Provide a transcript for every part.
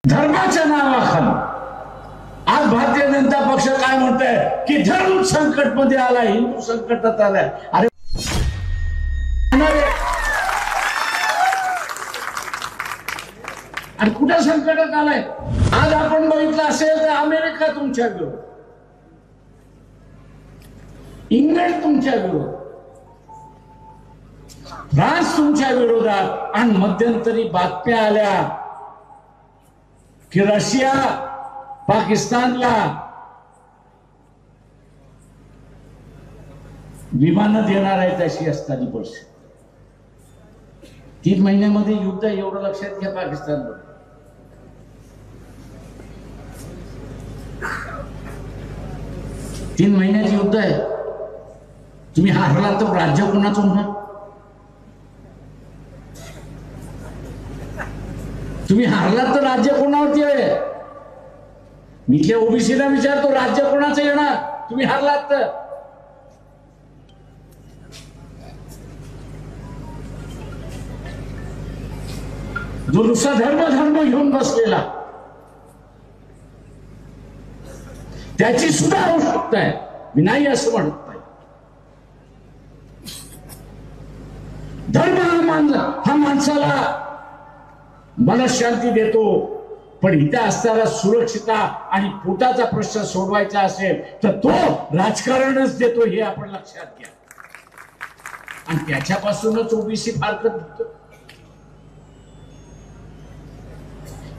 धर्माच्या नावाखाली आज भारतीय जनता पक्ष काय म्हणतंय की धर्म संकट मध्ये आला, हिंदू संकटात आलाय. अरे आणि कुठं संकटात आलाय? आज आपण बघितलं असेल तर अमेरिका तुमच्या विरोधात, इंग्लंड तुमच्या विरोधात, फ्रान्स तुमच्या विरोधात, आणि मध्यंतरी बातम्या आल्या की रशिया पाकिस्तानला विमानं देणार आहेत अशी असताना परिस्थिती. 3 महिन्यामध्ये युद्ध एवढं लक्षात घ्या पाकिस्तानवर. तीन महिन्याचे युद्ध आहे. तुम्ही हारला तर राज्य कोणाचं होणार? तुम्ही हारला तर राज्य कोणावरती आहे? मी इथल्या ओबीसीला विचारतो, राज्य कोणाचं येणार तुम्ही हारलात तर? जो नुसता धर्म घेऊन बसलेला, त्याची सुद्धा आवश्यकता आहे. मी नाही असं म्हणत नाही. धर्म हा माणसाला मनशांती देतो, पण इथे असताना सुरक्षितता आणि पोटाचा प्रश्न सोडवायचा असेल तर तो राजकारणच देतो, हे आपण लक्षात घ्या. आणि त्याच्यापासूनच ओबीसी फारकत घेतो,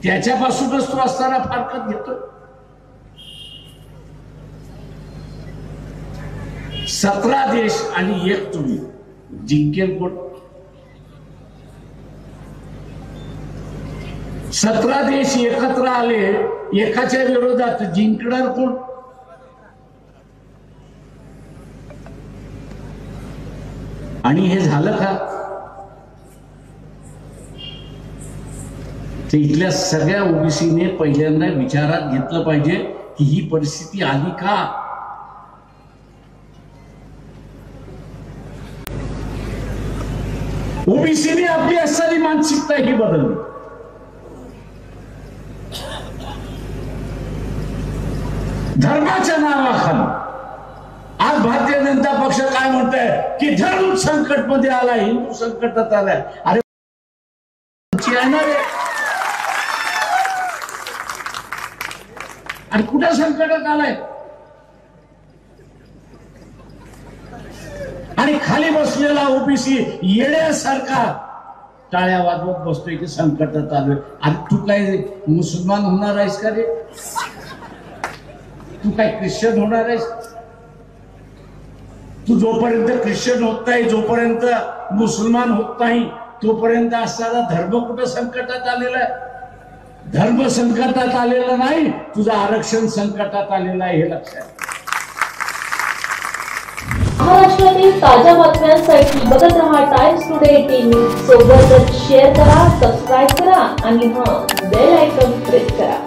त्याच्यापासूनच तो असताना फारकत घेतो. 17 देश आणि 1 तुम्ही जिंकेल कोण? 17 देश एकत्र आले एकाच्या विरोधात, जिंकणार कोण? आणि हे झालं का? ते इथल्या सगळ्या ओबीसीने पहिल्यांदा विचारात घेतलं पाहिजे की ही परिस्थिती आली का? ओबीसीने आपली असणारी मानसिकता ही बदलली. धर्माच्या नावाखाली आज भारतीय जनता पक्ष काय म्हणतंय की धर्म संकट मध्ये आला, हिंदू संकटात आलाय. अरे आणि कुठं संकटात आलाय? आणि खाली बसलेला ओबीसी येण्यासारखा टाळ्या वाजवत बसतोय की संकटात आलोय. आणि तू काय मुसलमान होणार आहेस का रे? तू काय ख्रिश्चन होणार आहेस? तू जोपर्यंत ख्रिश्चन होत नाही, जोपर्यंत मुसलमान होत नाही, तोपर्यंत असणारा धर्म कुठं संकटात आलेला आहे? धर्म संकटात आलेला नाही, तुझं आरक्षण संकटात आलेलं आहे, हे लक्षात. महाराष्ट्रातील ताज्या बातम्यांसाठी बघत रहा टाइम्स टुडे 18 सोबतच शेअर करा, सबस्क्राईब करा आणि बेल आयकॉन प्रेस करा.